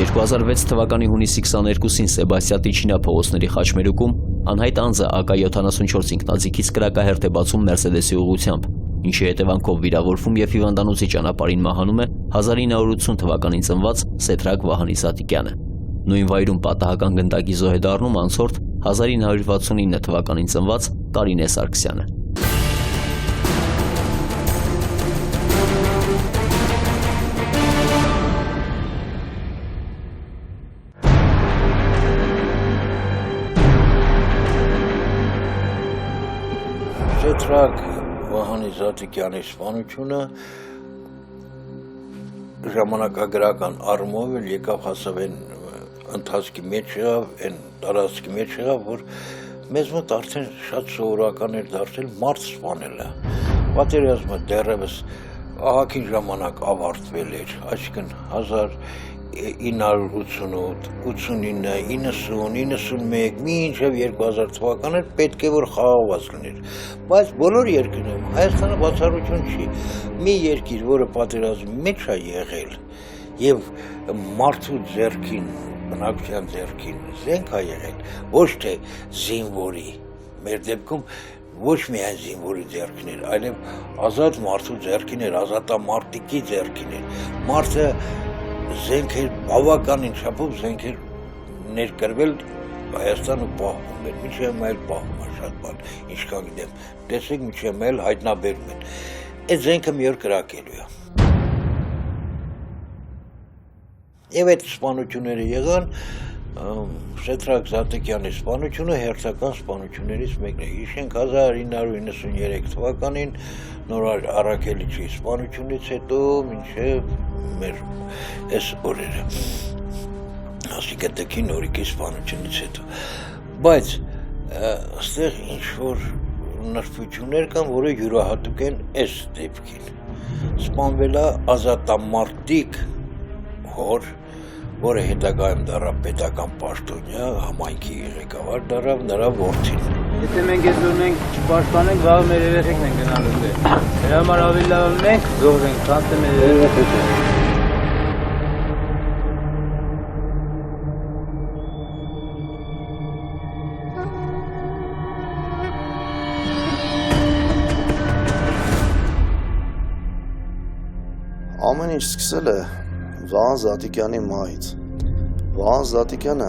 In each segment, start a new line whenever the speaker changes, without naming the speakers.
«2006 թվականի հունիսի 22-ին Սեբաստիատի Չինա փողոցների խաչմերուկում անհայտ անձը AK-74 ինքնաձիգից կրակահերթ է բացում Մերսեդեսի ուղղությամբ, ինչի հետևանքով վիրավորվում եւ հիվանդանոցի ճանապարհին մահանում է 1980 թվականին ծնված Սեդրակ Վահանի Զատիկյանը։ Նույն վայրում պատահական գնդակի զոհ է դառնում անցորդ 1969 թվականին ծնված Կարինե Սարգսյանը։
Սեդրակ Վահանի Զատիկյանի սպանությունը ժամանակագրական առումով էլ եկավ հասավ այն ընթացքի մեջ եղավ, այն տարածքի մեջ եղավ, որ մեզ մոտ արդեն շատ սովորական էր դարձել մարդ սպանելը։ Պատերազմը դեռևս ահագին ժամանակ ավարտվել էր, այսինքն 1988, 89, 90, 91, մինչև 2000 թվականներ պետք է որ խաղաղված լիներ, բայց բոլոր երկրներում Հայաստանը բացառություն չի, մի երկիր, որը պատերազմի մեջ է եղել եւ մարդու ձեռքին, բնակչության ձեռքին զենք է եղել, ոչ թե զինվորի, մեր դեպքում ոչ միայն զինվորի ձեռքին էր, այլև ազատ մարդու ձեռքին էր, ազատամարտիկի ձեռքին էր, մարդը զենք էր բավականին չափով զենք էր ներկրվել Հայաստանը պահվում էր, միջև այլ պահվում է շատ բան, ինչքան գիտեմ, տեսեք միջև այլ հայտնաբերում են, այդ զենքը մի օր կրակելու է։ Եվ այդ սպանությունները եղան, Սեդրակ Զատիկյանի սպանությունը հերթական սպանություններից մեկն է, հիշենք 1993 թվականին Նոր Առաքելիչի սպանությունից հետո մինչև մեր այս օրերը, ասիկա Տիկի Նորիկի սպանությունից հետո, բայց այստեղ ինչ-որ նրբություններ կան, որը յուրահատուկ են այս դեպքին, սպանվել է ազատամարտիկ հոր, որը հետագայում դառավ պետական պաշտոնյա, համայնքի ղեկավար դառավ նրա որդին։
Եթե մենք այս զորնենք չպաշտպանենք, վաղը մեր երեխեքն են գնալու դե։ Դրա համար ավելի լավ մենք զոհվենք, քան թե մեր երեխեքները։
Ամեն ինչ սկսել է Վահան Զատիկյանի մահից։ Վահան Զատիկյանը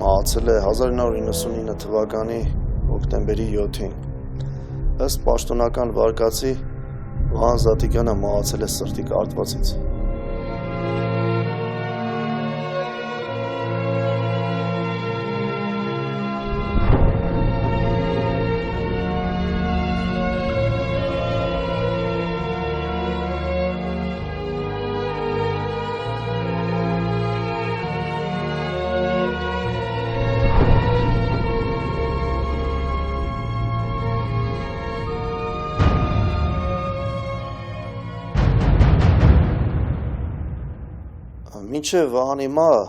մահացել է 1999 թվականի հոկտեմբերի 7-ին։ Ըստ պաշտոնական վարկածի Վահան Զատիկյանը մահացել է սրտի կարտվածից։ Մինչև Վահանի մահը,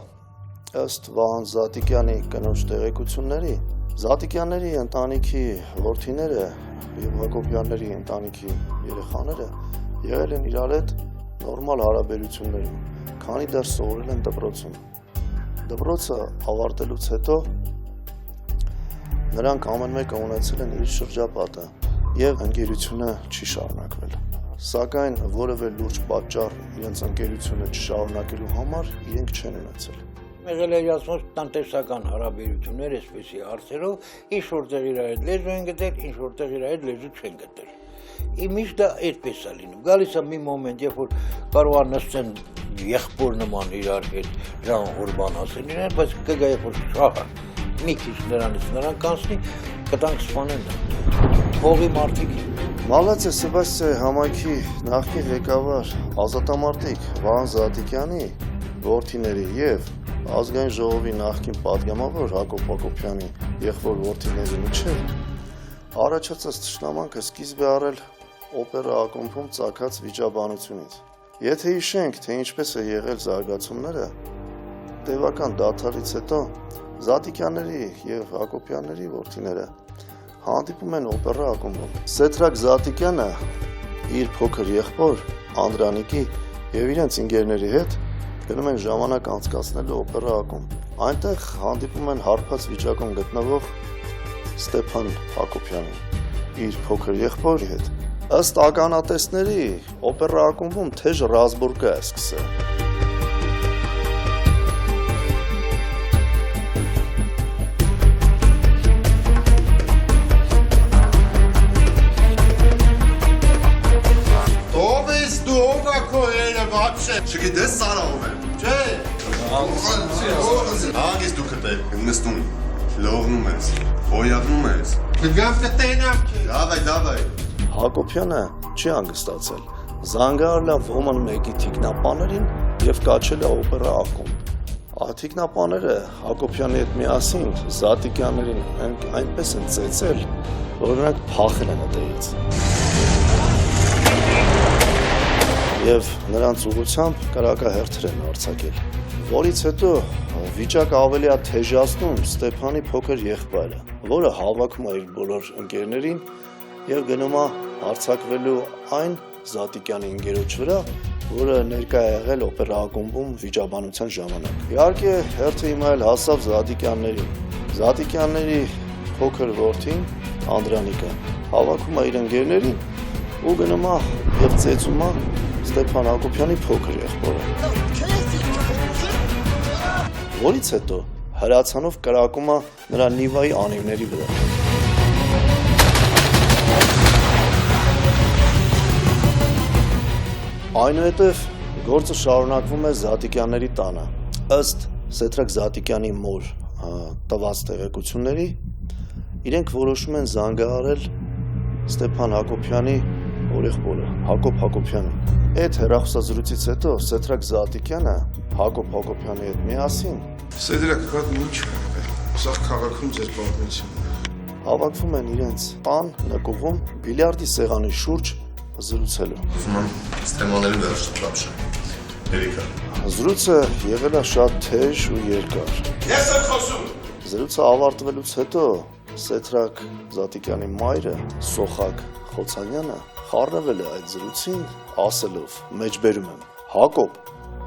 ըստ Վահան Զատիկյանի կնոջ տեղեկությունների, Զատիկյանների ընտանիքի որդիները և Հակոբյանների ընտանիքի երեխաները եղել են իրար հետ նորմալ հարաբերություններում, քանի դեռ սովորել են դպրոցում։ Դպրոցը ավարտելուց հետո նրանք ամեն մեկը ունեցել են իր շրջապատը և ընկերությունը չի շարունակվել։ Սակայն որևէ լուրջ պատճառ իրենց ընկերությունը չշարունակելու համար իրենք չեն ունեցել։
Եղել է ասում տնտեսական հարաբերություններ, այսպեսի հարցերով, ինչ որտեղ իրար հետ լեզու են գտել, ինչ որտեղ իրար հետ լեզու չեն գտել։ Միշտ դա այդպես է լինում։ Գալիս է մի մոմենտ, երբ որ կարող է նստեն եղբոր նման իրար հետ ժանղոր բան ասեն իրար, բայց կգա երբ որ շահը մի քիչ նրանից նրան կանցնի, կտանք սպանեն փողի մարդիկ։
Մալաց է Սեբաստիայի համայնքի նախկին ղեկավար ազատամարտիկ Վահան Զատիկյանի որդիների և ազգային ժողովի նախկին պատգամավոր Հակոբ Հակոբյանի եղբոր որդիների միջև առաջացած թշնամանքը սկիզբ է առել օպերա ակումբում ծագած վիճաբանությունից։ Եթե հիշենք, թե ինչպես է եղել զարգացումները, տևական դադարից հետո Զատիկյանների և Հակոբյանների որդիները հանդիպում են օպերա ակումբում։ Սեթրակ Զատիկյանը իր փոքր եղբոր Անդրանիկի եւ իրենց ընկերների հետ գնում են ժամանակ անցկացնելու օպերա ակումբ։ Այնտեղ հանդիպում են հարբած վիճակում գտնվող Ստեփան Հակոբյանին իր փոքր եղբորի հետ։ Ըստ ականատեսների օպերա ակումբում թեժ ռազմուրկա է սկսել։
Ով ես դու, ով է քո երերը, վաբշե։ Չգիտես Սարա ով է։ Չէ։ Աղիս դու կտե, նստում, լողնում ես, հոյատնում ես։ Գամ կտենամ քեզ։ Դավայ։
Հակոբյանը չի հանգստացել։ Զանգահարել է ոմն մեկի թիկնապաներին եւ կաչել է օպերա ակումբ։ Թիկնապաները Հակոբյանի հետ միասին Զատիկյաններին այնպես են ծեծել, որ նրանք փախել են այդտեղից։ Եվ նրանց ուղղությամբ կրակահերթեր են արձակել, որից հետո վիճակը ավելի է թեժացնում Ստեփանի փոքր եղբայրը, որը հավաքում է իր բոլոր ընկերներին եւ գնում է արձակվելու այն Զատիկյանի ընկերոջ վրա, որը ներկա է եղել օպերա ակումբում վիճաբանության ժամանակ։ Իհարկե, հերթը հիմա էլ հասավ Զատիկյաններին։ Զատիկյանների փոքր որդին Անդրանիկը հավաքում է իր ընկերներին ու գնում է եւ ծեծում է Ստեփան Հակոբյանի փոքր եղբորը։ Որից հետո հրացանով կրակում է նրա Նիվայի անիվների վրա։ Այնուհետև գործը շարունակվում է Զատիկյանների տանը։ Ըստ Սեթրակ Զատիկյանի մոր տված տեղեկությունների, իրենք որոշում են զանգահարել Ստեփան Հակոբյանի օրեղբորը, Հակոբ Հակոբյանին։ Այդ հեռախոսազրույցից հետո Սեթրակ Զատիկյանը Հակոբ Հակոբյանի հետ միասին
Սեդրակ, հատ մուչ, սաղ քաղաքում ձեր պատմություն։
հավաքվում են իրենց տան նկուղում բիլիարդի սեղանի շուրջ զրուցելու։
Ուզում եմ ստեմաների վերջ վաբշե։ Երիկա։
Զրույցը եղել է շատ թեժ ու երկար։
Ես եմ խոսում։
Զրույցը ավարտվելուց հետո Սեթրակ Զատիկյանի մայրը Սոխակ Խոցանյանը խառնվել է այդ զրույցին, ասելով. «Մեջբերում եմ, Հակոբ»,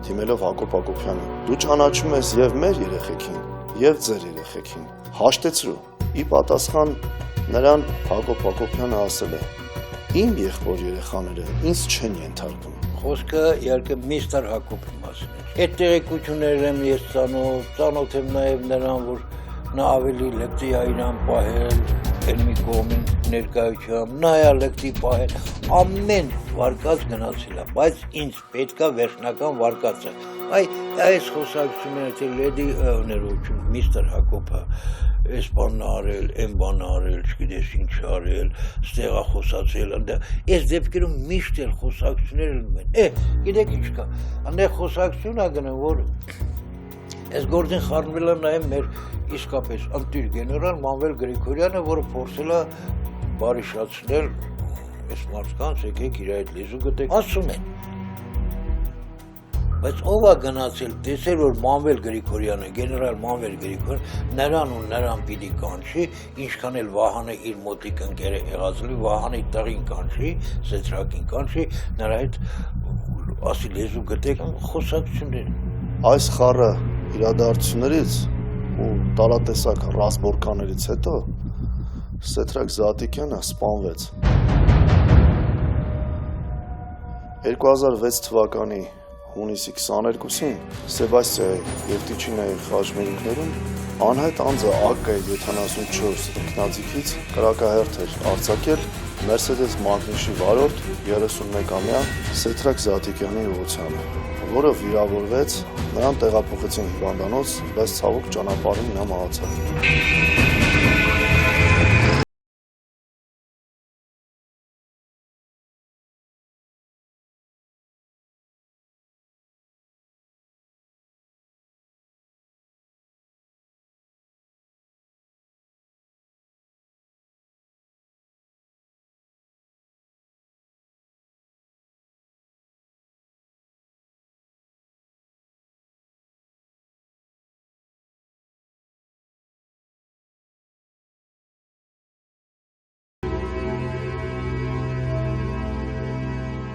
դիմելով Հակոբ Հակոբյանին, «դու ճանաչում ես եւ մեր երեխեքին, եւ ձեր երեխեքին, հաշտեցրու»։ Ի պատասխան նրան Հակոբ Հակոբյանը ասել է. «Իմ եղբոր երեխաները ինձ չեն ենթարկում»։
Խոսքը իհարկե միստր Հակոբի մասին է։ Այդ տեղեկություններն եմ ես ծանոթ եմ նաև նրան, որ նա ավելի լեկտի այրան պահել, էլ մի կողմին ներկայությամբ, նայա լեկտի պահել, ամեն վարկած գնացել է, բայց ինձ պետքա վերջնական վարկածը։ Այս խոսակցությունները թե լեդի ներողություն, միստր Հակոբը այս բանն արել, այն բանը արել, չգիտես ինչ արել, ստեղա խոսացել, այս դեպքերում միշտ էլ խոսակցություններ լինում են։ Գիտեք ինչ կա, այնտեղ խոսակցություն ա գնում, որ այս գործին խառնվել է նաև մեր իսկապես ընտիր գեներալ Մանվել Գրիգորյանը, որը փորձել է բարիշացնել այս մարդկանց, եկեք իր այդ լեզու գտեք, ասում են։ Բայց ով է գնացել, տեսել, որ Մանվել Գրիգորյանը, գեներալ Մանվել Գրիգորյանը, նրան ու նրան պիտի կանչի, ինչքան էլ Վահանը իր մոտիկ ընկեր է եղածլի, Վահանի տղին կանչի, Սեթրակին կանչի, նրա հետ ասի լեզու գտեք խոսակցություններ։
Այս խառը իրադարձություններից ու տարատեսակ ռազմորկաներից հետո Սեթրակ Զատիկյանը սպանվեց։ 2006 թվականի հունիսի 22-ին Սեբաստիայի և Տիչինայի խաչմերուկներում անհայտ անձը AK-74 ինքնաձիգից կրակահերթ էր արձակել Mercedes Magnus-ի վարորդ 31-ամյա Սեթրակ Զատիկյանի ուղղությամբ, որը վիրավորվեց, նրան տեղափոխեցին հիվանդանոց, բայց ցավոք ճանապարհին նա մահացավ։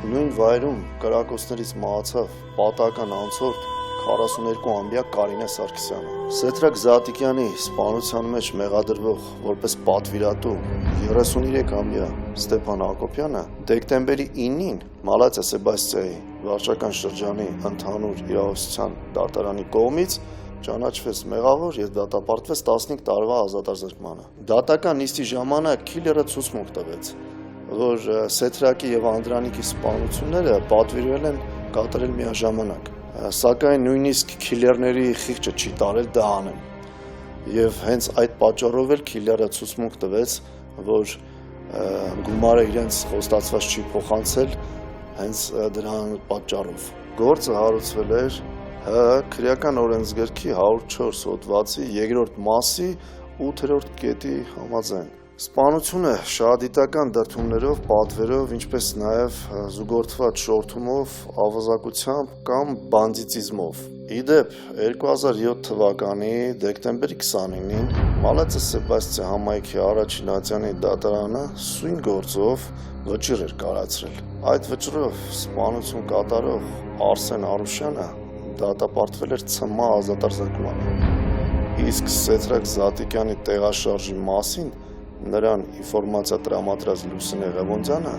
Նույն վայրում կրակոցներից մահացավ պատական անցորդ 42-ամյա Կարինե Սարգսյանը։ Սեթրակ Զատիկյանի սպանության մեջ մեղադրվող որպես պատվիրատու 33-ամյա Ստեփան Հակոբյանը դեկտեմբերի 9-ին Մալացիա Սեբաստիայի վարչական շրջանի ընդհանուր իրավասության դատարանի կողմից ճանաչվեց մեղավոր եւ դատապարտվեց 15 տարվա ազատազրկմանը։ Դատական նիստի ժամանակ քիլերը ցուցմունք տվեց, որ Սեթրակի եւ Անդրանիկի սպանությունները պատվիրվել են կատարել միաժամանակ, սակայն նույնիսկ քիլերների խիղճը չի տարել դա անեն։ Եվ հենց այդ պատճառով էլ քիլերը ցուցմունք տվեց, որ գումարը իրենց խոստացված չի փոխանցել հենց դրան պատճառով։ Գործը հարուցվել էր ՀՀ քրեական օրենսգրքի 104 հոդվածի 2-րդ մասի 8-րդ կետի համաձայն։ Սպանությունը շահադիտական դրդումներով, պատվերով, ինչպես նաև զուգորդված շորթումով, ավազակությամբ կամ բանդիտիզմով։ Իդեպ 2007 թվականի դեկտեմբերի 29-ին Մալացիա Սեբաստիա համայնքի առաջին ատյանի դատարանը սույն գործով վճիռ էր կայացրել։ Այդ վճռով սպանություն կատարող Արսեն Արուշյանը դատապարտվել էր ՑՄ ազատազրկման։ Իսկ Սեթրակ Զատիկյանի տեղաշարժի մասին նրան ինֆորմացիա տրամադրած Լուսինե Ղևոնդյանը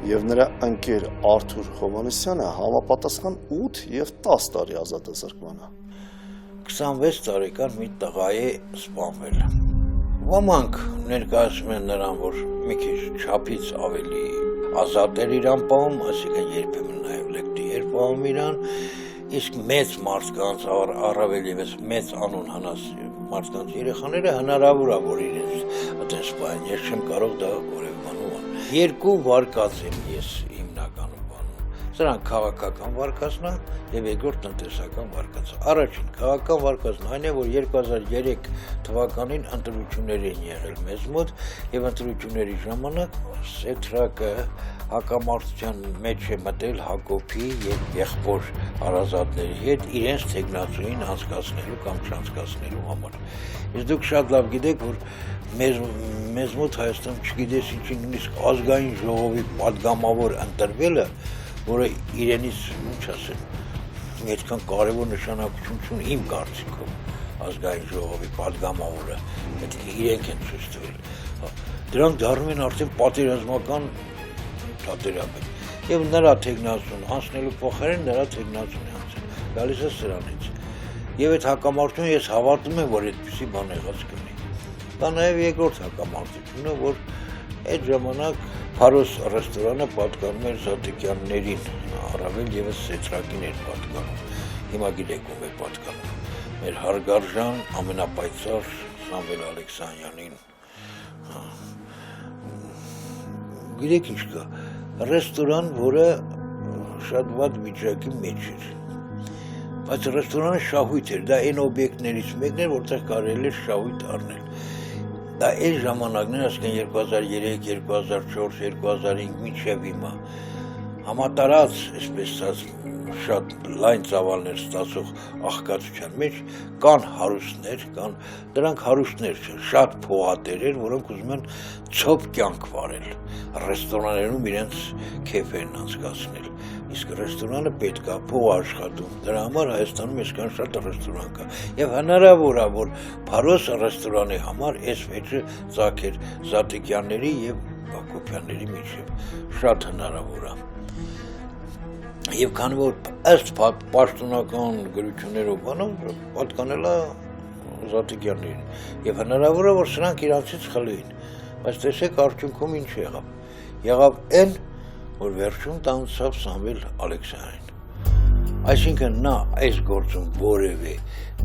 եւ նրա ընկեր Արթուր Հովհաննիսյանը համապատասխան 8 եւ 10 տարի ազատազրկմանը։
26 տարեկան մի տղա է սպանվել։ Ոմանք ներկայացնում են նրան, որ մի քիչ չափից ավելի ազատ էր իրան պահում, այսինքն երբեմն նաեւ լեկտի էր պահում իրան, իսկ մեծ մարդկանց առավել եւս մեծ անուն հանած մարդկանց երեխաները հնարավոր է որ իրենց այդպես պահեն, ես չեմ կարող դա որևէ բանում։ Երկու վարկած եմ ես հիմնականում բանում։ Սրանք քաղաքական վարկածն է եւ երկրորդ տնտեսական վարկածը։ Առաջին քաղաքական վարկածն այն է, որ 2003 թվականին ընտրություններ են եղել մեզ մոտ եւ ընտրությունների ժամանակ Սեթրակը հակամարտության մեջ է մտել Հակոբի եւ եղբոր հարազատների հետ իրենց թեկնածուին անցկացնելու կամ չանցկացնելու համար։ Իսկ դուք շատ լավ գիտեք, որ մեզ մոտ Հայաստանում չգիտես ինչի նույնիսկ ազգային ժողովի падգամավոր ընտրվելը, որը իրենից ինչ ասեմ, այդքան կարևոր նշանակություն չունի իմ կարծիքով ազգային ժողովի падգամավորը, այդ իրենք են ցույց տվել։ Դրանք դառնում են արդեն պատերազմական պատերազմ։ Եվ նրա թեկնածուն անցնելու փոխարեն նրա թեկնածուն է անցել։ Գալիս է սրանից։ Եվ այդ հակամարտությունը ես հավատում եմ, որ այդպիսի բան եղած կլինի։ Դա նաև երկրորդ հակամարտությունը, որ այդ ժամանակ Փարոս ռեստորանը պատկանում էր Զատիկյաններին, առավել եւս Սեթրակին էր պատկանում։ Հիմա գիտեք ով է պատկանում։ Մեր հարգարժան ամենապայծառ Սամվել Ալեքսանյանին։ Գիտեք ինչ կա, ռեստորան, որը շատ վատ վիճակի մեջ էր, բայց ռեստորանը շահույթ էր, դա այն օբյեկտներից մեկն էր, որտեղ կարելի էր շահույթ առնել, դա այն ժամանակներ, ասկեն 2003, 2004, 2005 մինչև հիմա, համատարած, այսպես շատ լայն ծավալներ ստացող աղքատության մեջ կան հարուստներ, դրանք հարուստներ չեն, շատ փողատերեր, որոնք ուզում են ցոփ կյանք վարել, ռեստորաններում իրենց քեֆերն անցկացնել, իսկ ռեստորանը պետք է փող աշխատում, դրա համար Հայաստանում այսքան շատ ռեստորան կա, եւ հնարավոր է, որ Փարոս ռեստորանի համար այս վեճը ծագեր Զատիկյանների եւ Հակոբյանների միջեւ, շատ հնարավոր է։ Եվ քանի որ ըստ պաշտոնական գրություններով բանով պատկանել է Զատիկյաններին եւ հնարավոր է որ սրանք իրանցից խլեին, բայց տեսեք արդյունքում ինչ եղավ։ Եղավ այն, որ վերջում տանցավ Սամվել Ալեքսանյանին։ Այսինքն նա այս գործում որևէ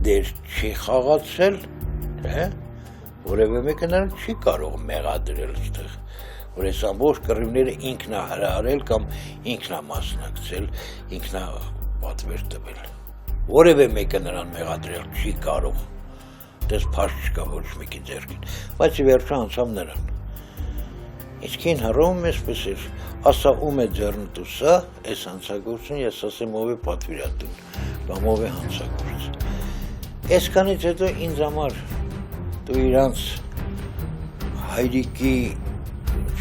դեր չի խաղացել, թե որևէ մեկը նրան չի կարող մեղադրել այդտեղ։ Որ այս ամբողջ կռիվները ինքն է հրահարել կամ ինքն է մասնակցել, ինքն է պատվեր տվել։ Որևէ մեկը նրան մեղադրել չի կարող։ Դες փաշ չկա ոչ մեկի ձեռքին, բայց ի վերջո անցավ նրան։ Իսկ ին հռոմ էսպես էր, ասա ում է ձեռնտու սա, այս հանցագործություն ես ասեմ ով է պատվիրատուն, կամ ով է հանցագործ։ Այսքանից հետո ինձ համար դու իրանց հայրիկի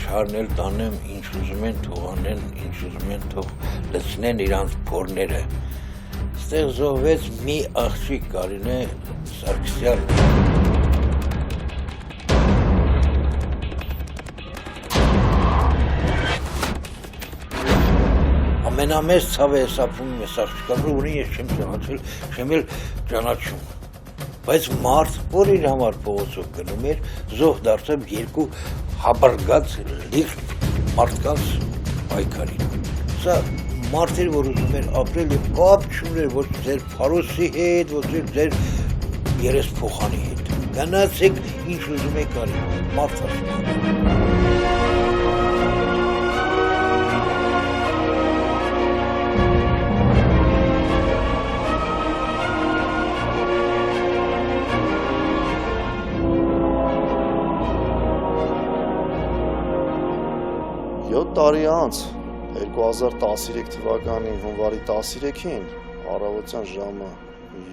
չարնել տանեմ, ինչ ուզում են թողանեն, ինչ ուզում են թող լցնեն իրանց փորները։ Ստեղ զոհվեց մի աղջիկ Կարինե Սարգսյան։ Ամենամեծ ցավը է սապում ես աղջիկը, որ ես չեմ ճանաչել, չեմ էլ ճանաչում։ Բայց մարդ, որ իր համար փողոցով գնում էր, զոհ դարձավ երկու հաբարգած լիղտ մարդկանց պայքարին։ Սա մարդ էր, որ ուզում էր ապրել և կապ չուներ ոչ ձեր փարոսի հետ, ոչ ձեր երեսփոխանի հետ։ Գնացեք ինչ ուզում եք արի, մարդ ասում։
7 տարի անց 2013 թվականի հունվարի 13-ին առավոտյան ժամը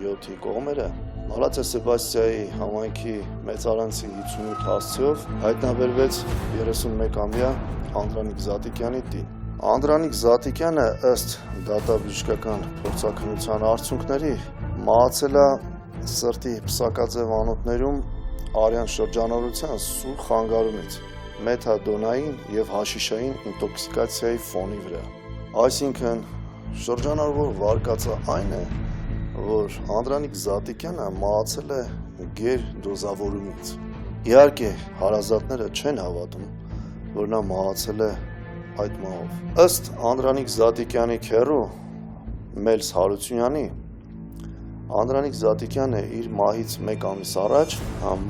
7-ի կողմերը Մալաթիա Սեբաստիայի համայնքի մեծարանցի 58 հասցեով հայտնաբերվեց 31-ամյա Անդրանիկ Զատիկյանի տին։ Անդրանիկ Զատիկյանը ըստ դատաբժշկական փորձաքննության արդյունքների մահացել է սրտի պսակաձև անոթներում արյան շրջանառության սուր խանգարումից մեթադոնային և հաշիշային ինտոքսիկացիայի ֆոնի վրա։ Այսինքն շրջանառվող վարկածը այն է, որ Անդրանիկ Զատիկյանը մահացել է գերդոզավորումից։ Իհարկե, հարազատները չեն հավատում, որ նա մահացել է այդ մահով։ Ըստ Անդրանիկ Զատիկյանի քեռու Մելս Հարությունյանի, Անդրանիկ Զատիկյանը իր մահից 1 ամիս առաջ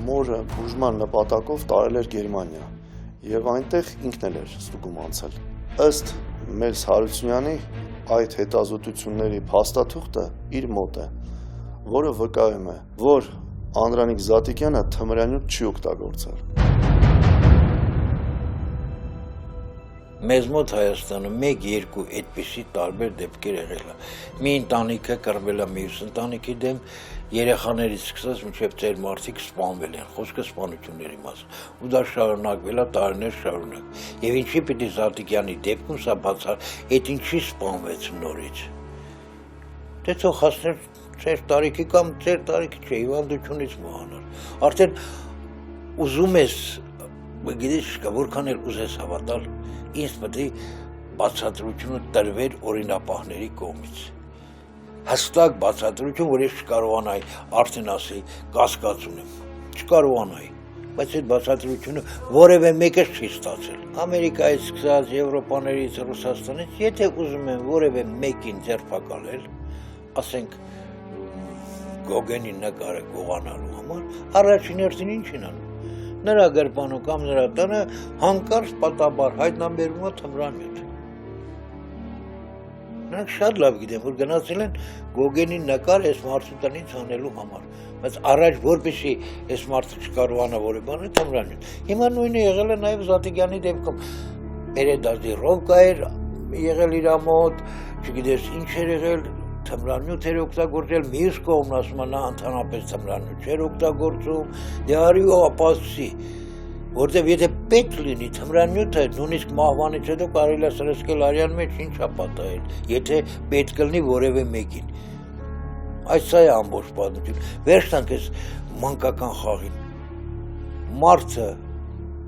մորը բուժման նպատակով տարել էր Գերմանիա և այնտեղ ինքն էլ էր ստուգում անցել։ Ըստ Մելս Հարությունյանի այդ հետազոտությունների փաստաթուղթը իր մոտ է, որը վկայում է, որ Անդրանիկ Զատիկյանը թմրանյութ չի օգտագործել։
Մեզ մոտ Հայաստանում 1-2 այդպիսի տարբեր դեպքեր եղել է։ Մի ընտանիքը կռվել է մյուս ընտանիքի դեմ, երեխաներից սկսած մինչև ծեր մարդիկ սպանվել են, խոսքը սպանությունների մասին։ Ու դա շարունակվել է տարիներ շարունակ։ Եվ ինչի պիտի Զատիկյանի դեպքում սա բացառ, այդ ինչի սպանվեց նորից։ Դե թող հասներ ծեր տարիքի կամ ծեր տարիքի չէ, հիվանդությունից մահանար։ Արդեն ուզում ես, գիտես, որքան էլ ուզես հավատալ, ինձ պետք է բացատրությունը տրվեր օրինապահների կողմից։ Հստակ բացատրություն, որ ես չկարողանայի արդեն ասի, կասկած ունեմ, չկարողանայի, բայց այդ բացատրությունը որևէ մեկը չի ստացել։ Ամերիկայից սկսած, Եվրոպաներից, Ռուսաստանից, եթե ուզում են որևէ մեկին ձերբակալել, ասենք Գոգենի նկարը գողանալու համար, առաջին հերթին ինչ են անում։ Նրա գրպանում կամ նրա տանը հանկարծ պատաբար հայտնաբերվում է թմրանյութ։ Նրանք շատ լավ գիտեն, որ գնացել են Գոգենի նկար այս մարդու տնից անելու համար, բայց առաջ որպեսզի այս մարդը չկարողանա որևէ բան թմրանյութ։ Հիմա նույնը եղել է նաև Զատիկյանի դեպքում։ Պերեդազիրովկա էր եղել իր մոտ, չգիտես ինչ էր եղել, թմրանյութ էր օգտագործել, մյուս կողմն ասում է նա ընդհանրապես թմրանյութ չէր օգտագործում, դե արի ու ապացուցի, որտեվ եթե պետք լինի թմրանյութը նույնիսկ մահվանից հետո կարելի է սրսկել արյան մեջ ինչա պատահել, եթե պետք լինի որևէ մեկին։ Այս սա է ամբողջ պատմություն։ Վերջ տանք այս մանկական խաղին։ Մարդը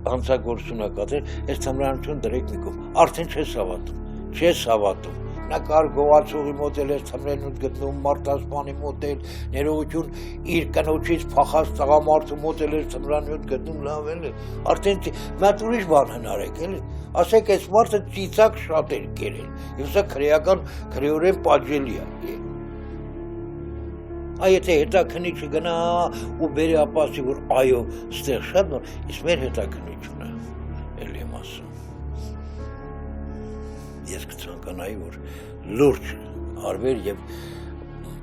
հանցագործություն է կատարել, այս թմրանյութուն դրեք մի կողմ, արդեն չես հավատում։ Նա կար գողացողի մոտ էլ էր թմրանյութ գտնում, մարդասպանի մոտ էլ, ներողություն իր կնոջից փախած տղամարդու մոտ էլ էր թմրանյութ գտնում, լավ էլ է։ Արդեն մատ ուրիշ բան հնարեք էլի։ Ասեք այս մարդը ծիծակ շատ էր կերել, եւ սա քրեորեն պատժելի է։ Այ եթե հետաքննիչը գնա ու բերի ապացուցի, որ այո, ստեղ շատ նոր, իսկ մեր հետաքննիչությունը էլ եմ ասում։ Ես կցանկանայի, որ լուրջ արվեր և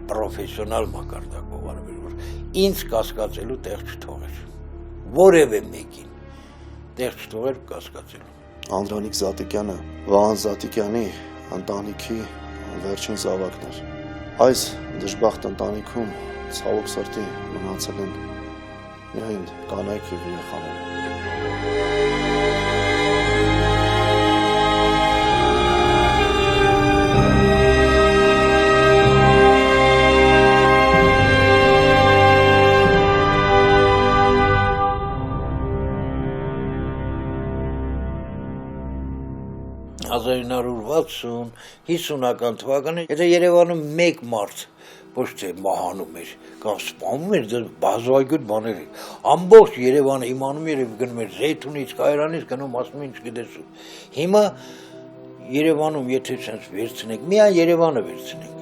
պրոֆեսիոնալ մակարդակով արվեր, որ ինձ կասկածելու տեղ չթողեր, որևէ մեկին տեղ չթողեր կասկածելու։
Անդրանիկ Զատիկյանը Վահան Զատիկյանի ընտանիքի վերջին զավակն էր։ Այս դժբախտ ընտանիքում ցավոք սրտի մնացել են միայն կանայք և երեխաներ։
1960-50 թվականի, եթե Երևանում մեկ մարդ ոչ թե մահանում էր կամ սպանում էր, դա բազվայգուտ բաներ էր։ Ամբողջ Երևանը իմանում էր եւ գնում էր Զեյթունից, Կայարանից գնում ասում ինչ գիտես։ Հիմա Երևանում եթե sense վերցնենք, միայն Երևանը վերցնենք։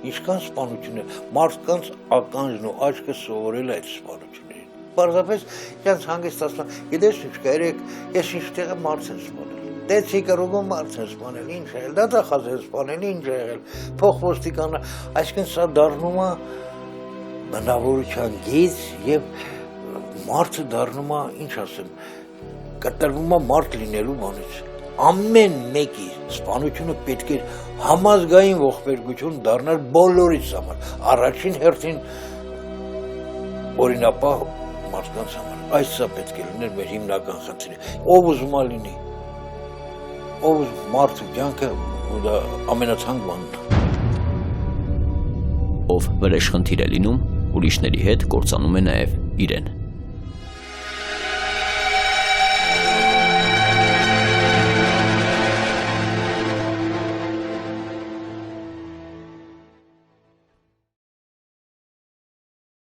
Ինչքան սպանություն է, մարդկանց ականջն ու աչքը սովորել է այդ սպանություններին։ Պարզապես ինձ հանգստացնում, գիտես ինչ կա, ես ինչտեղ եմ մարդ եմ սպանել։ Դեցիկը ռուգում մարդ եմ սպանել, ինչ է եղել, դատախազ եմ սպանել, ինչ է եղել, փոխոստիկանը, այսինքն սա դառնում է բնավորության գիծ եւ մարդը դառնում է, ինչ ասեմ, կտրվում է մարդ լինելու բանից։ Ամեն մեկի սպանությունը պետք է համազգային ողբերգություն դառնալ բոլորիս համար, առաջին հերթին օրինապահ մարդկանց համար։ Այս սա պետք է լիներ մեր հիմնական խնդիրը։ Ով ուզում է լինի, ով մարդու կյանքը դա ամենացանկ բանն է։
Ով վրեժխնդիր է լինում, ուրիշների հետ կործանում է նաև իրեն։